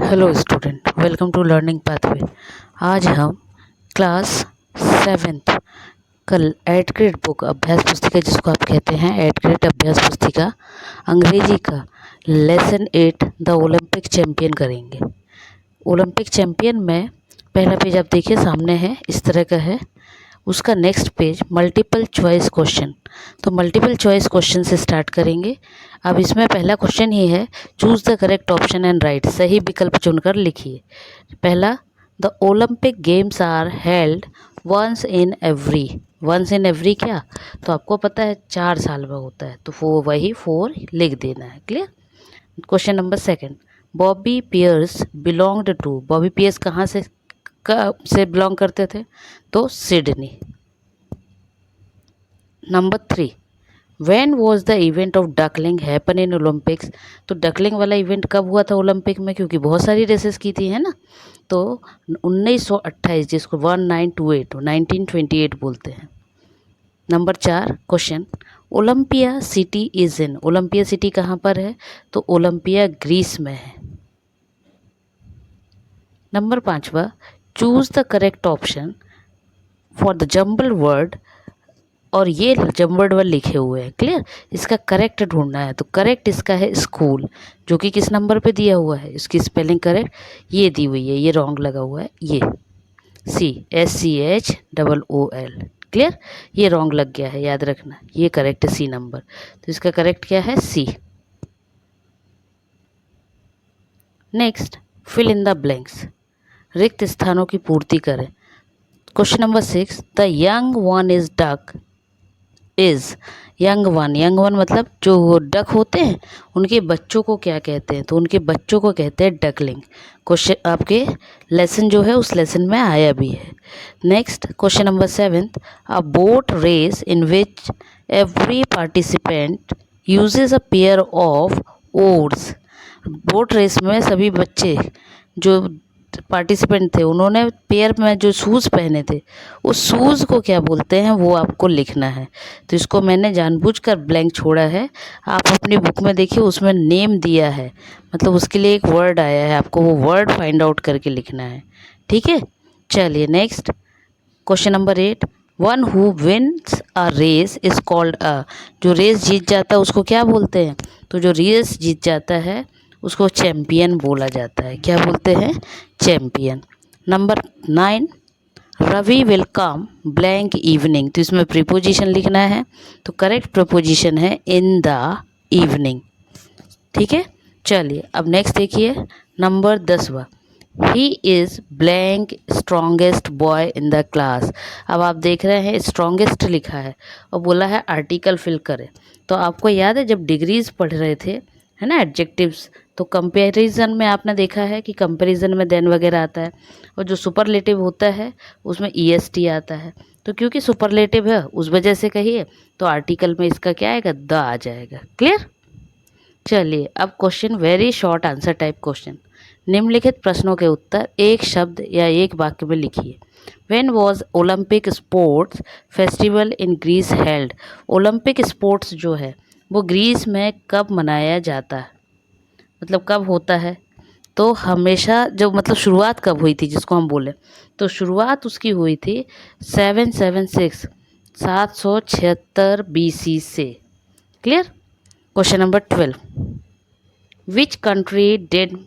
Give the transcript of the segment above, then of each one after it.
Hello student, welcome to learning pathway. आज हम class 7th कल एट ग्रेड बुक अभ्यास पुस्तिका, जिसको आप कहते हैं एट ग्रेड अभ्यास पुस्तिका अंग्रेजी का लेसन 8 द ओलंपिक चैम्पियन करेंगे। ओलंपिक चैम्पियन में पहला पेज आप देखिए सामने है, इस तरह का है। उसका next page multiple choice question, तो मल्टीपल चॉइस क्वेश्चन से स्टार्ट करेंगे। अब इसमें पहला क्वेश्चन ही है, choose the correct option and write, सही विकल्प चुनकर लिखिए। पहला, the Olympic games are held once in every क्या, तो आपको पता है 4 साल में होता है, तो वो वही 4 लिख देना है। Clear. Question number second, Bobby Pierce belonged to, Bobby Pierce कहाँ से बिलोंग करते थे, तो Sydney. Number 3, when was the event of duckling happen in Olympics, तो डकलिंग वाला इवेंट कब हुआ था ओलंपिक में, क्योंकि बहुत सारी रेसेस की थी, है ना। तो 1928, जिसको 1928 बोलते हैं। Number 4 question, Olympia city is in, Olympia city कहाँ पर है, तो ओलंपिया ग्रीस में है। Number 5, choose the correct option for the jumble word, और ये जम्बर्ड वर्ड लिखे हुए हैं। क्लियर। इसका करेक्ट ढूंढना है, तो करेक्ट इसका है स्कूल, जो कि किस नंबर पे दिया हुआ है, इसकी स्पेलिंग करेक्ट ये दी हुई है, ये रॉन्ग लगा हुआ है, ये SCHOOL। क्लियर। ये रॉन्ग लग गया है, याद रखना, ये करेक्ट है सी नंबर, तो इसका करेक्ट क्या है, C. Next, fill in the blanks, रिक्त स्थानों की पूर्ति करें। Question number 6, the young one is duck is, young one मतलब जो डक होते हैं उनके बच्चों को क्या कहते हैं, तो उनके बच्चों को कहते हैं डकलिंग। क्वेश्चन आपके लेसन जो है उस लेसन में आया भी है। Next question number 7, a boat race in which every participant uses a pair of oars, boat race में सभी बच्चे जो पार्टिसिपेंट थे उन्होंने पेयर में जो शूज़ पहने थे, उस शूज़ को क्या बोलते हैं वो आपको लिखना है। तो इसको मैंने जानबूझकर ब्लैंक छोड़ा है, आप अपनी बुक में देखिए उसमें नेम दिया है, मतलब उसके लिए एक वर्ड आया है, आपको वो वर्ड फाइंड आउट करके लिखना है। ठीक है। चलिए next question number 8, one who wins a race is called a, जो रेस जीत जाता है उसको क्या बोलते हैं, तो जो रेस जीत जाता है उसको चैम्पियन बोला जाता है। क्या बोलते हैं, champion. Number 9, Ravi will come blank evening, तो इसमें प्रीपोजिशन लिखना है, तो करेक्ट प्रीपोजिशन है इन द इवनिंग। ठीक है। चलिए अब नेक्स्ट देखिए number 10, he is blank strongest boy in the class. अब आप देख रहे हैं स्ट्रॉन्गेस्ट लिखा है और बोला है आर्टिकल फिल करें, तो आपको याद है जब डिग्रीज पढ़ रहे थे, है ना, एडजेक्टिव्स, तो कंपैरिजन में आपने देखा है कि कंपैरिजन में देन वगैरह आता है, और जो सुपरलेटिव होता है उसमें EST आता है। तो क्योंकि सुपरलेटिव है उस वजह से कहिए, तो आर्टिकल में इसका क्या आएगा, द आ जाएगा। क्लियर। चलिए अब question, very short answer type question, निम्नलिखित प्रश्नों के उत्तर एक शब्द या एक वाक्य में लिखिए। When was Olympic sports festival in Greece held, Olympic sports जो है वो ग्रीस में कब मनाया जाता है, मतलब कब होता है, तो हमेशा जो मतलब शुरुआत कब हुई थी जिसको हम बोले, तो शुरुआत उसकी हुई थी 776 776 BC से। Clear. Question number 12, which country did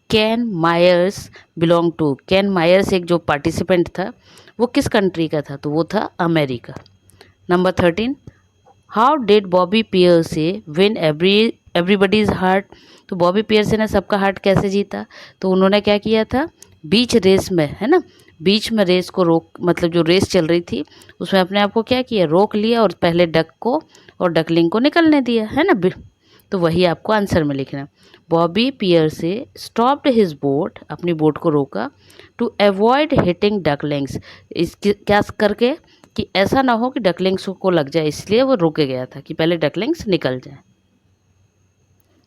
Ken Myers belong to, Ken Myers एक जो पार्टिसिपेंट था वो किस कंट्री का था, तो वो था America. Number 13, how did Bobby Pearce win everybody's heart, तो बॉबी पियर्से ने सबका हार्ट कैसे जीता, तो उन्होंने क्या किया था, बीच रेस में, है ना, बीच में रेस को रोक, मतलब जो रेस चल रही थी उसमें अपने आप को क्या किया, रोक लिया, और पहले डक को और डकलिंग को निकलने दिया, है ना। तो वही आपको आंसर में लिखना। बॉबी पियर्से स्टॉप्ड हिज बोट, अपनी बोट को रोका, टू अवॉइड हिटिंग डकलिंग्स, इसकी क्या करके कि ऐसा ना हो कि डकलिंग्स को लग जाए, इसलिए वो रुक गया था कि पहले डकलिंग्स निकल जाए।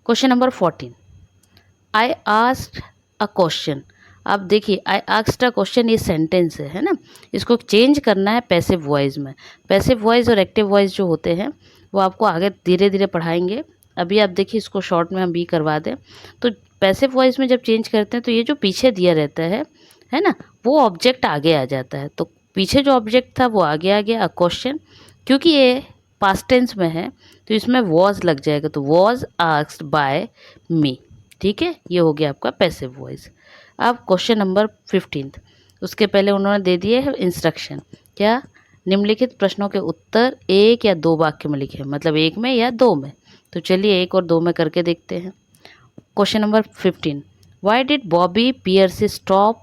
Question number 14, I asked a question, अब देखिए आई आस्क्ड अ क्वेश्चन ये सेंटेंस है ना, इसको चेंज करना है पैसिव वॉइस में। पैसिव वॉइस और एक्टिव वॉइस जो होते हैं वो आपको आगे धीरे धीरे पढ़ाएंगे, अभी आप देखिए इसको शॉर्ट में हम भी करवा दें। तो पैसिव वॉइस में जब चेंज करते हैं तो ये जो पीछे दिया रहता है ना, वो ऑब्जेक्ट आगे आ जाता है। तो पीछे जो ऑब्जेक्ट था वो आगे आ गया, अ क्वेश्चन। क्योंकि ये पास्ट टेंस में है तो इसमें वॉज लग जाएगा, तो वॉज आस्क्ड बाय मी। ठीक है, ये हो गया आपका पैसिव वॉइस। अब क्वेश्चन नंबर 15, उसके पहले उन्होंने दे दिए है इंस्ट्रक्शन। क्या? निम्नलिखित प्रश्नों के उत्तर एक या दो वाक्य में लिखे, मतलब एक में या दो में। तो चलिए एक और दो में करके देखते हैं। Question number 15, why did Bobby Pearce stop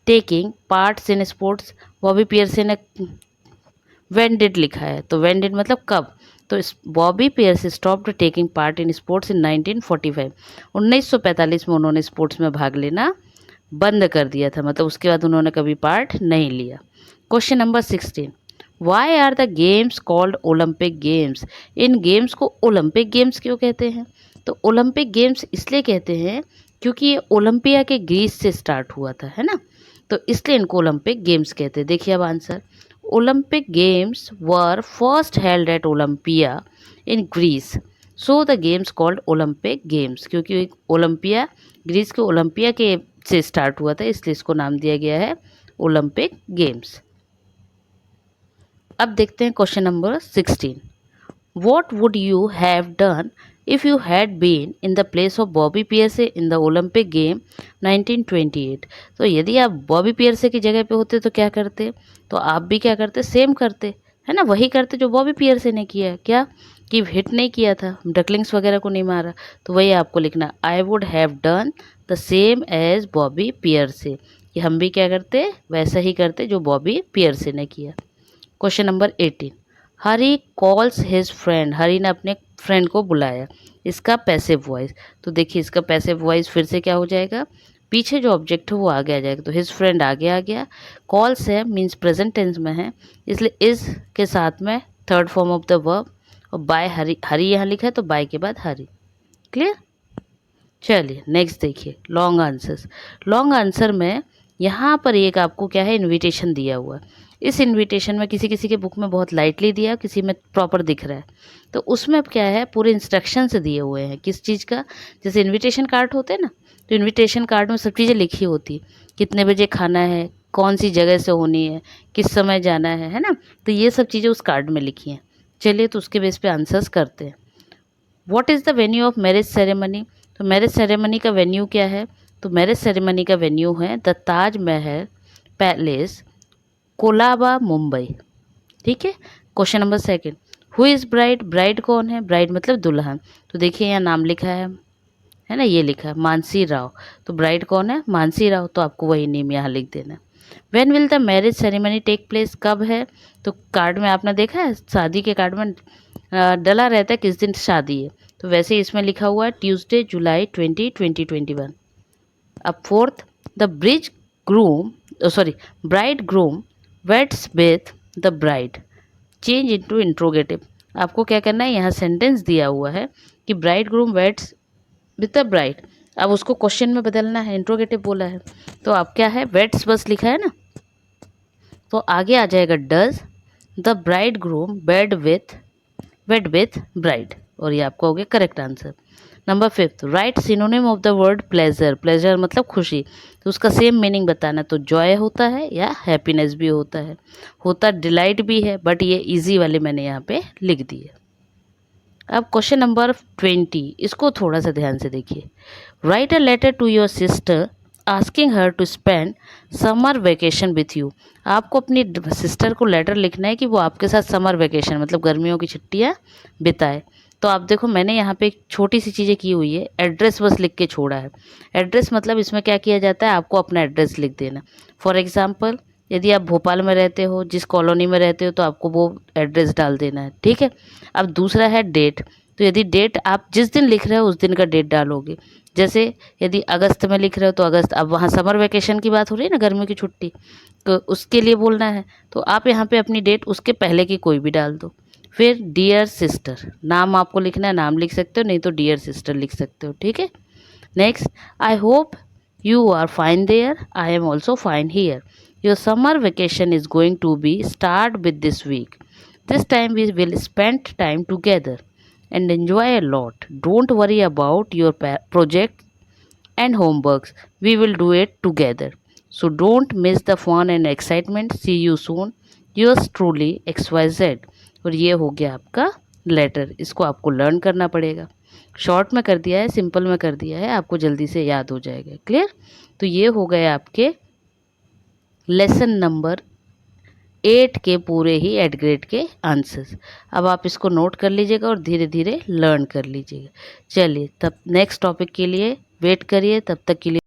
taking parts in sports? Bobby Pearce ने व्हेन डिड लिखा है, तो व्हेन डिड मतलब कब। तो Bobby Pearce stopped taking part in sports in 1945। 1945 में उन्होंने स्पोर्ट्स में भाग लेना बंद कर दिया था, मतलब उसके बाद उन्होंने कभी पार्ट नहीं लिया। Question number 16, why are the games called Olympic games? इन गेम्स को ओलंपिक गेम्स क्यों कहते हैं? तो ओलंपिक गेम्स इसलिए कहते हैं क्योंकि ये ओलंपिया के ग्रीस से स्टार्ट हुआ था, है ना, तो इसलिए इनको ओलंपिक गेम्स कहते हैं। देखिए अब answer, Olympic games were first held at Olympia in Greece, so the games called Olympic games. क्योंकि ओलंपिया ग्रीस के ओलंपिया के से स्टार्ट हुआ था, इसलिए इसको नाम दिया गया है ओलंपिक गेम्स। अब देखते हैं question number 16, What would you have done if you had been in the place of Bobby Pierce in the Olympic game 1928? तो यदि आप बॉबी पियर्से की जगह पे होते तो क्या करते? तो आप भी क्या करते? सेम करते, है ना, वही करते जो बॉबी पियर्से ने किया है। क्या? कि हिट नहीं किया था, डकलिंग्स वगैरह को नहीं मारा, तो वही आपको लिखना, I would have done the same as Bobby Pearce, कि हम भी क्या करते? वैसा ही करते जो बॉबी पियर्से ने किया। क्वेश्चन नंबर 18, हरी कॉल्स हिज फ्रेंड, हरी ने अपने फ्रेंड को बुलाया, इसका पैसिव वॉइस। तो देखिए इसका पैसिव वॉइस फिर से क्या हो जाएगा, पीछे जो ऑब्जेक्ट है वो आगे आ जाएगा, तो हिज फ्रेंड आगे आ गया। कॉल्स है मीन्स प्रेजेंट टेंस में है, इसलिए इज के साथ में third form of the verb, और बाय हरी, हरी यहाँ लिखा है तो बाय के बाद हरी। क्लियर? चलिए नेक्स्ट देखिए, लॉन्ग आंसर्स। लॉन्ग आंसर में यहाँ पर एक आपको क्या है, इनविटेशन दिया हुआ है। इस इनविटेशन में किसी किसी के बुक में बहुत लाइटली दिया, किसी में प्रॉपर दिख रहा है, तो उसमें अब क्या है, पूरे इंस्ट्रक्शंस दिए हुए हैं किस चीज़ का। जैसे इनविटेशन कार्ड होते हैं ना, तो इनविटेशन कार्ड में सब चीज़ें लिखी होती, कितने बजे खाना है, कौन सी जगह से होनी है, किस समय जाना है ना, तो ये सब चीज़ें उस कार्ड में लिखी हैं। चलिए तो उसके बेस पे आंसर्स करते हैं। What is the venue of marriage ceremony? तो मैरिज सेरेमनी का वेन्यू क्या है? तो मैरिज सेरेमनी का वेन्यू है द ताज महल पैलेस, कोलाबा, मुंबई। ठीक है। Question number 2, who is bride? Bride कौन है? ब्राइड मतलब दुल्हन। तो देखिए यहाँ नाम लिखा है ना, ये लिखा है मानसी राव, तो ब्राइड कौन है? मानसी राव, तो आपको वही नेम यहाँ लिख देना है। When will the marriage ceremony take place? कब है? तो कार्ड में आपने देखा है, शादी के कार्ड में डला रहता है किस दिन शादी है, तो वैसे ही इसमें लिखा हुआ है ट्यूसडे जुलाई 2021। अब 4, the bridge groom, sorry, bride groom waits with the bride, change into interrogative. आपको क्या करना है, यहाँ सेंटेंस दिया हुआ है कि bride groom waits with the bride, अब उसको क्वेश्चन में बदलना है, इंट्रोगेटिव बोला है, तो आप क्या है, वेट्स बस लिखा है ना, तो आगे आ जाएगा does the bride groom wed with bride, और ये आपका हो गया correct answer. Number 5, write synonym of the word pleasure. Pleasure मतलब खुशी, तो उसका सेम मीनिंग बताना, तो जॉय होता है या हैप्पीनेस भी होता है, होता डिलाइट भी है, बट ये इजी वाले मैंने यहाँ पे लिख दिए। अब क्वेश्चन नंबर 20, इसको थोड़ा सा ध्यान से देखिए। Write a letter to your sister asking her to spend summer vacation with you. आपको अपनी सिस्टर को लेटर लिखना है कि वो आपके साथ समर वेकेशन मतलब गर्मियों की छुट्टियाँ बिताए। तो आप देखो मैंने यहाँ पे एक छोटी सी चीज़ें की हुई है, एड्रेस बस लिख के छोड़ा है। एड्रेस मतलब इसमें क्या किया जाता है, आपको अपना एड्रेस लिख देना। फॉर एग्जाम्पल यदि आप भोपाल में रहते हो, जिस कॉलोनी में रहते हो, तो आपको वो एड्रेस डाल देना है। ठीक है। अब दूसरा है डेट, तो यदि डेट आप जिस दिन लिख रहे हो उस दिन का डेट डालोगे। जैसे यदि अगस्त में लिख रहे हो तो अगस्त, अब वहाँ समर वेकेशन की बात हो रही है ना, गर्मियों की छुट्टी, तो उसके लिए बोलना है, तो आप यहाँ पे अपनी डेट उसके पहले की कोई भी डाल दो। फिर डियर सिस्टर, नाम आपको लिखना है, नाम लिख सकते हो, नहीं तो डियर सिस्टर लिख सकते हो। ठीक है। Next, I hope you are fine there, I am also fine here, your summer vacation is going to be start with this week, this time we will spend time together and enjoy a lot. Don't worry about your project and homeworks. We will do it together. So don't miss the fun and excitement. See you soon. Yours truly XYZ. और ये हो गया आपका letter. इसको आपको learn करना पड़ेगा। Short में कर दिया है, सिंपल में कर दिया है, आपको जल्दी से याद हो जाएगा। क्लियर? तो ये हो गए आपके लेसन नंबर 8 के पूरे ही एट ग्रेड के आंसर्स। अब आप इसको नोट कर लीजिएगा और धीरे धीरे लर्न कर लीजिएगा। चलिए, तब नेक्स्ट टॉपिक के लिए वेट करिए। तब तक के लिए